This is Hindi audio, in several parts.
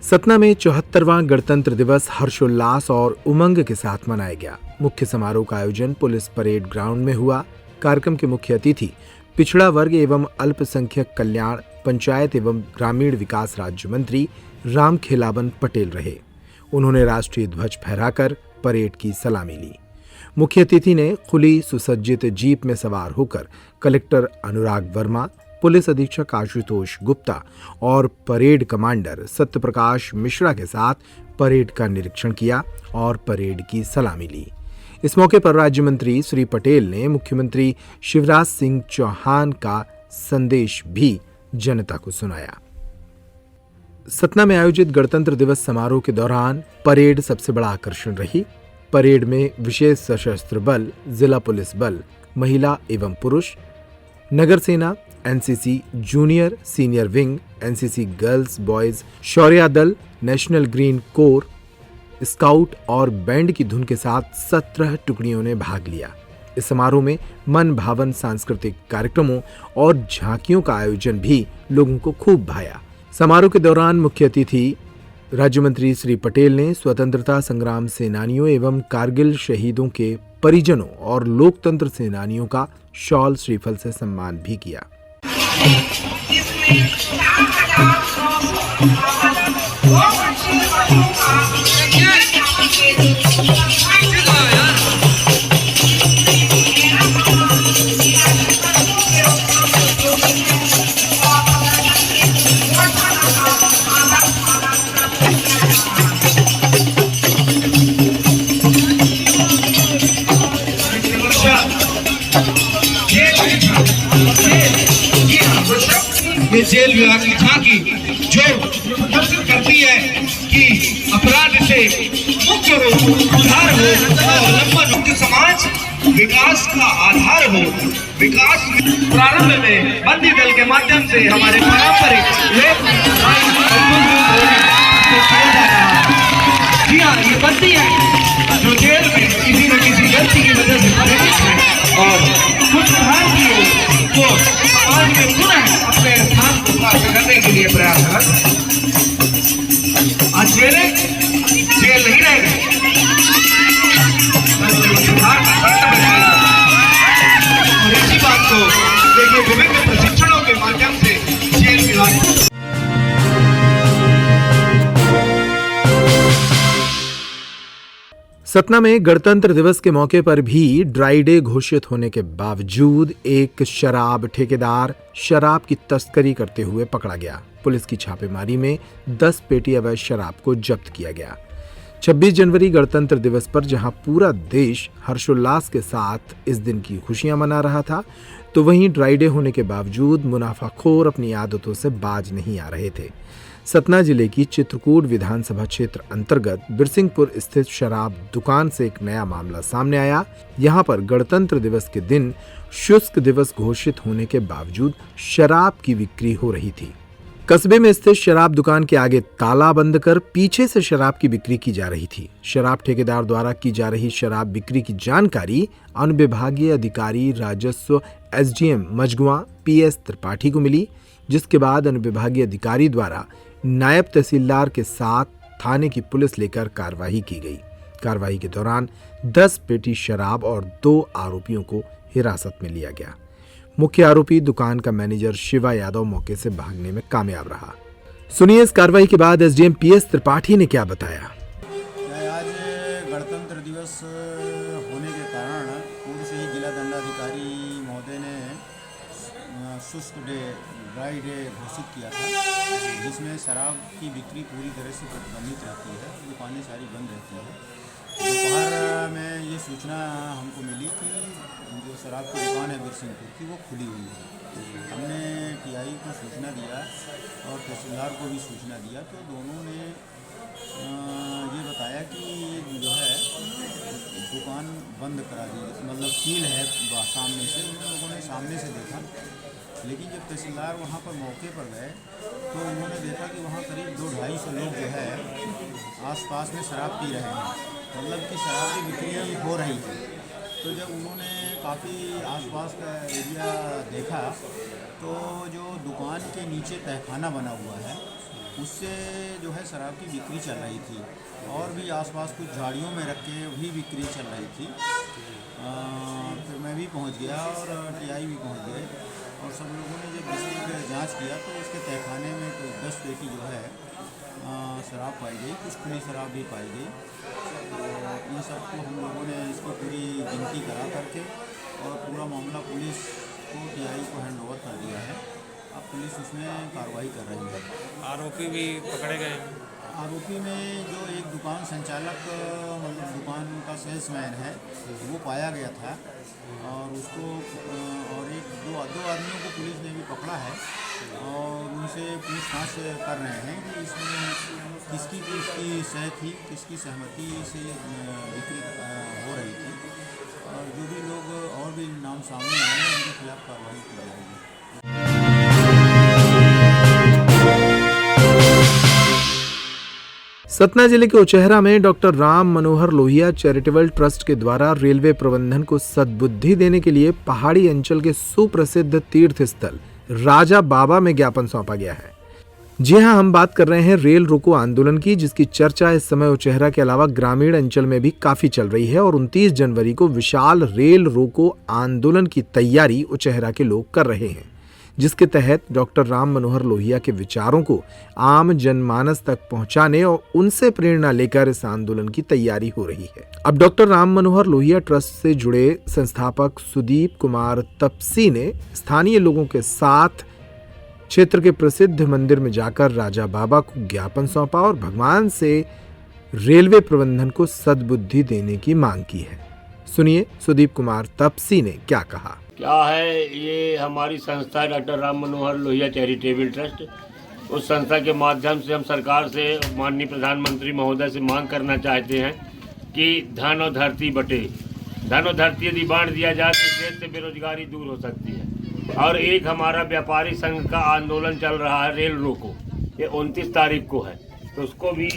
सतना में 74वां गणतंत्र दिवस हर्षोल्लास और उमंग के साथ मनाया गया। मुख्य समारोह का आयोजन पुलिस परेड ग्राउंड में हुआ। कार्यक्रम के मुख्य अतिथि पिछड़ा वर्ग एवं अल्पसंख्यक कल्याण, पंचायत एवं ग्रामीण विकास राज्य मंत्री रामखेलावन पटेल रहे। उन्होंने राष्ट्रीय ध्वज फहराकर परेड की सलामी ली। मुख्य अतिथि ने खुली सुसज्जित जीप में सवार होकर कलेक्टर अनुराग वर्मा, पुलिस अधीक्षक आशुतोष गुप्ता और परेड कमांडर सत्यप्रकाश मिश्रा के साथ परेड का निरीक्षण किया और परेड की सलामी ली। इस मौके पर राज्य मंत्री श्री पटेल ने मुख्यमंत्री शिवराज सिंह चौहान का संदेश भी जनता को सुनाया। सतना में आयोजित गणतंत्र दिवस समारोह के दौरान परेड सबसे बड़ा आकर्षण रही। परेड में विशेष सशस्त्र बल, जिला पुलिस बल, महिला एवं पुरुष, नगर सेना, NCC junior senior wing, NCC girls boys, शौर्य दल, नेशनल ग्रीन कोर, स्काउट और बैंड की धुन के साथ 17 टुकड़ियों ने भाग लिया। इस समारोह में मन भावन सांस्कृतिक कार्यक्रमों और झांकियों का आयोजन भी लोगों को खूब भाया। समारोह के दौरान मुख्य अतिथि राज्य मंत्री श्री पटेल ने स्वतंत्रता संग्राम सेनानियों एवं कारगिल शहीदों के परिजनों और लोकतंत्र सेनानियों का शॉल श्रीफल से सम्मान भी किया। ये जेल विभाग की झांकी जो प्रदर्शित करती है कि अपराध से मुक्त हो, उद्धार हो और लंबा मुक्त समाज विकास का आधार हो। विकास प्रारंभ में बंदी दल के माध्यम से हमारे पारंपरिक जी हाँ, ये बंदी है जो जेल में किसी न किसी गलती की वजह से परिणित है और कुछ भारतीयों को समाज में पुनः अपने स्थान को प्राप्त करने के लिए प्रयासरत। आज जेल नहीं रह गए, और इसी बात को देखिए विभिन्न प्रशिक्षणों के माध्यम से जेल विभाग। सतना में गणतंत्र दिवस के मौके पर भी ड्राई डे घोषित होने के बावजूद एक शराब ठेकेदार शराब की तस्करी करते हुए पकड़ा गया। पुलिस की छापेमारी में 10 पेटी अवैध शराब को जब्त किया गया। 26 जनवरी गणतंत्र दिवस पर जहां पूरा देश हर्षोल्लास के साथ इस दिन की खुशियां मना रहा था, तो वहीं ड्राई डे होने के बावजूद मुनाफाखोर अपनी आदतों से बाज नहीं आ रहे थे। सतना जिले की चित्रकूट विधानसभा क्षेत्र अंतर्गत बिरसिंहपुर स्थित शराब दुकान से एक नया मामला सामने आया। यहां पर गणतंत्र दिवस के दिन शुष्क दिवस घोषित होने के बावजूद शराब की बिक्री हो रही थी। कस्बे में स्थित शराब दुकान के आगे ताला बंद कर पीछे से शराब की बिक्री की जा रही थी। शराब ठेकेदार द्वारा की जा रही शराब बिक्री की जानकारी अनुविभागीय अधिकारी राजस्व एसडीएम मझगुआ पीएस त्रिपाठी को मिली, जिसके बाद अनुविभागीय अधिकारी द्वारा नायब तहसीलदार के साथ थाने की पुलिस लेकर कार्रवाई की गई। कार्रवाई के दौरान 10 पेटी शराब और 2 आरोपियों को हिरासत में लिया गया। मुख्य आरोपी दुकान का मैनेजर शिवा यादव मौके से भागने में कामयाब रहा। सुनिए इस कार्रवाई के बाद एसडीएम पीएस त्रिपाठी ने क्या बताया। आज गणतंत्र दिवस होने के कारण पूर्व से ही जिला दंडाधिकारी महोदय ने शुष्क डे ड्राई डे घोषित किया था, जिसमें शराब की बिक्री पूरी तरह से प्रतिबंधित रहती है, दुकानें सारी बंद रहती है। दोपहर में ये सूचना हमको मिली कि जो शराब की दुकान है बिरसिंहपुर की वो खुली हुई है। हमने टीआई को सूचना दिया और तहसीलदार को भी सूचना दिया, तो दोनों ने ये बताया कि जो है दुकान बंद करा दी, मतलब सील है सामने से। उन लोगों ने सामने से देखा, लेकिन जब तहसीलदार वहाँ पर मौके पर गए तो उन्होंने देखा कि वहाँ करीब 200-250 लोग जो है आसपास में शराब पी रहे हैं, मतलब कि शराब की बिक्री हो रही थी। तो जब उन्होंने काफ़ी आसपास का एरिया देखा तो जो दुकान के नीचे तहखाना बना हुआ है उससे जो है शराब की बिक्री चल रही थी और भी आसपास कुछ झाड़ियों में रख के भी बिक्री चल रही थी। फिर मैं भी पहुंच गया और टीआई भी पहुंच गए और सब लोगों ने जब विस्तृत जांच किया तो उसके तहखाने में कोई 10 पेटी जो है शराब पाई गई, कुछ खुली शराब भी पाई गई। तो इन सबको हम लोगों ने इसकी पूरी गिनती करा करके और पूरा मामला पुलिस को टीआई को हैंड ओवर कर दिया है। अब पुलिस उसमें कार्रवाई कर रही है। आरोपी भी पकड़े गए। आरोपी में जो एक दुकान संचालक मतलब दुकान का सेल्समैन है वो पाया गया था और उसको और दो आदमियों को पुलिस ने भी पकड़ा है और उनसे पूछताछ कर रहे हैं कि इसमें किसकी सह थी, किसकी सहमति से बिक्री हो रही थी और जो भी लोग और भी नाम सामने आए हैं उनके खिलाफ कार्रवाई की जाएगी। सतना जिले के उचेहरा में doctor Ram Manohar Lohia charitable trust के द्वारा रेलवे प्रबंधन को सद्बुद्धि देने के लिए पहाड़ी अंचल के सुप्रसिद्ध तीर्थ स्थल राजा बाबा में ज्ञापन सौंपा गया है। जी हां, हम बात कर रहे हैं रेल रोको आंदोलन की, जिसकी चर्चा इस समय उचेहरा के अलावा ग्रामीण अंचल में भी काफी चल रही है और 29 जनवरी को विशाल रेल रोको आंदोलन की तैयारी उचेहरा के लोग कर रहे हैं, जिसके तहत डॉक्टर राम मनोहर लोहिया के विचारों को आम जनमानस तक पहुंचाने और उनसे प्रेरणा लेकर इस आंदोलन की तैयारी हो रही है। अब डॉक्टर राम मनोहर लोहिया ट्रस्ट से जुड़े संस्थापक सुदीप कुमार तपसी ने स्थानीय लोगों के साथ क्षेत्र के प्रसिद्ध मंदिर में जाकर राजा बाबा को ज्ञापन सौंपा और भगवान से रेलवे प्रबंधन को सद्बुद्धि देने की मांग की है। सुनिए सुदीप कुमार तपसी ने क्या कहा। क्या है, ये हमारी संस्था है doctor Ram Manohar Lohia charitable trust. उस संस्था के माध्यम से हम सरकार से, माननीय प्रधानमंत्री महोदय से मांग करना चाहते हैं कि धन और धरती बटे। धन और धरती यदि बांट दिया जाए तो देश से बेरोजगारी दूर हो सकती है। और एक हमारा व्यापारी संघ का आंदोलन चल रहा है रेल रोको, ये 29 तारीख को है, तो उसको भी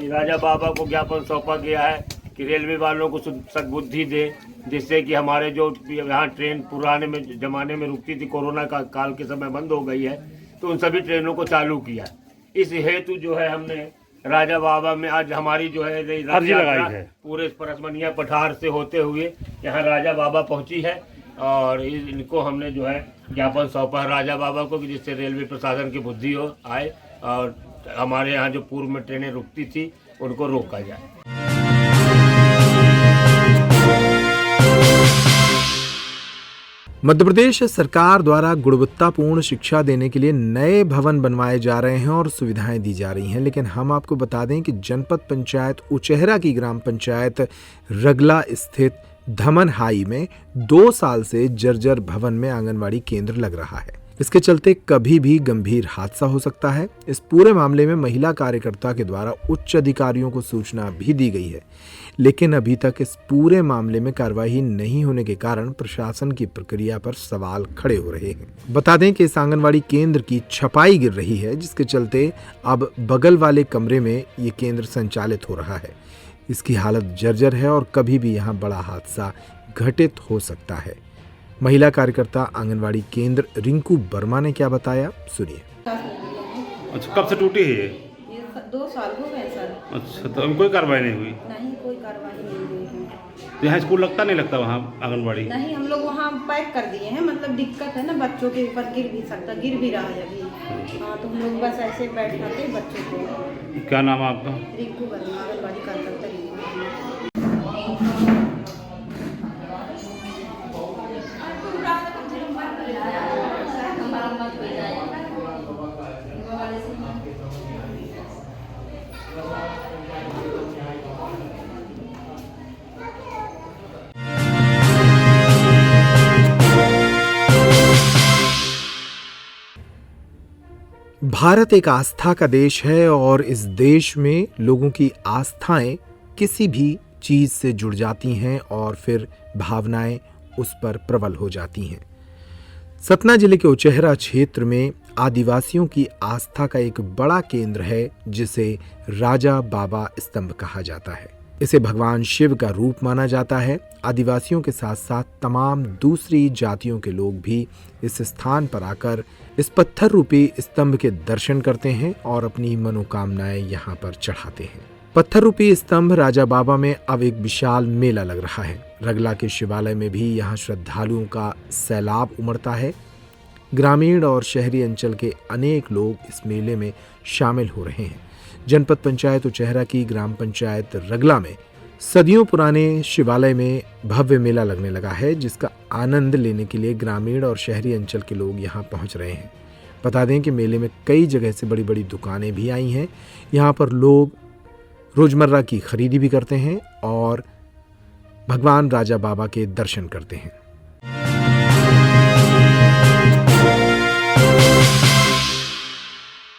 राजा बाबा को ज्ञापन सौंपा गया है कि रेलवे वालों को सद्बुद्धि दे, जिससे कि हमारे जो यहाँ ट्रेन पुराने में ज़माने में रुकती थी, कोरोना का काल के समय बंद हो गई है, तो उन सभी ट्रेनों को चालू किया। इस हेतु जो है हमने राजा बाबा में आज हमारी जो है अर्जी लगाई है। पूरे परसमनिया पठार से होते हुए यहाँ राजा बाबा पहुँची है और इनको हमने जो है ज्ञापन सौंपा है राजा बाबा को कि जिससे रेलवे प्रशासन की बुद्धि हो आए और हमारे यहाँ जो पूर्व में ट्रेनें रुकती थी उनको रोका जाए। मध्य प्रदेश सरकार द्वारा गुणवत्तापूर्ण शिक्षा देने के लिए नए भवन बनवाए जा रहे हैं और सुविधाएं दी जा रही हैं, लेकिन हम आपको बता दें कि जनपद पंचायत उचेहरा की ग्राम पंचायत रगला स्थित धमन हाई में 2 साल से जर्जर भवन में आंगनवाड़ी केंद्र लग रहा है। इसके चलते कभी भी गंभीर हादसा हो सकता है। इस पूरे मामले में महिला कार्यकर्ता के द्वारा उच्च अधिकारियों को सूचना भी दी गई है, लेकिन अभी तक इस पूरे मामले में कार्रवाई नहीं होने के कारण प्रशासन की प्रक्रिया पर सवाल खड़े हो रहे हैं। बता दें कि इस आंगनवाड़ी केंद्र की छपाई गिर रही है, जिसके चलते अब बगल वाले कमरे में ये केंद्र संचालित हो रहा है। इसकी हालत जर्जर है और कभी भी यहाँ बड़ा हादसा घटित हो सकता है। महिला कार्यकर्ता आंगनवाड़ी केंद्र रिंकू वर्मा ने क्या बताया, सुनिए। अच्छा, कब से टूटी है ये? 2 साल हो गए सर। अच्छा, तो अभी कोई कार्रवाई नहीं हुई? नहीं, कोई कार्रवाई नहीं हुई है। तो यहाँ स्कूल लगता नहीं लगता वहाँ आंगनबाड़ी? नहीं, हम लोग वहाँ पैक कर दिए हैं, मतलब दिक्कत है ना, बच्चों के ऊपर गिर भी सकता, गिर भी रहा है अभी। हाँ, तो हम लोग बस ऐसे बैठाते बच्चों को। क्या नाम है आपका? रिंकू वर्मा, आंगनबाड़ी कार्यकर्ता रिंकू। भारत एक आस्था का देश है और इस देश में लोगों की आस्थाएं किसी भी चीज से जुड़ जाती हैं और फिर भावनाएं उस पर प्रबल हो जाती हैं। सतना जिले के उचेहरा क्षेत्र में आदिवासियों की आस्था का एक बड़ा केंद्र है, जिसे राजा बाबा स्तंभ कहा जाता है। इसे भगवान शिव का रूप माना जाता है। आदिवासियों के साथ साथ तमाम दूसरी जातियों के लोग भी इस स्थान पर आकर इस पत्थर रूपी स्तंभ के दर्शन करते हैं और अपनी मनोकामनाएं यहाँ पर चढ़ाते हैं। पत्थर रूपी स्तंभ राजा बाबा में अब एक विशाल मेला लग रहा है। रगला के शिवालय में भी यहाँ श्रद्धालुओं का सैलाब उमड़ता है। ग्रामीण और शहरी अंचल के अनेक लोग इस मेले में शामिल हो रहे हैं। जनपद पंचायत उचेहरा की ग्राम पंचायत रगला में सदियों पुराने शिवालय में भव्य मेला लगने लगा है, जिसका आनंद लेने के लिए ग्रामीण और शहरी अंचल के लोग यहाँ पहुँच रहे हैं। बता दें कि मेले में कई जगह से बड़ी बड़ी दुकानें भी आई हैं। यहाँ पर लोग रोजमर्रा की खरीदी भी करते हैं और भगवान राजा बाबा के दर्शन करते हैं।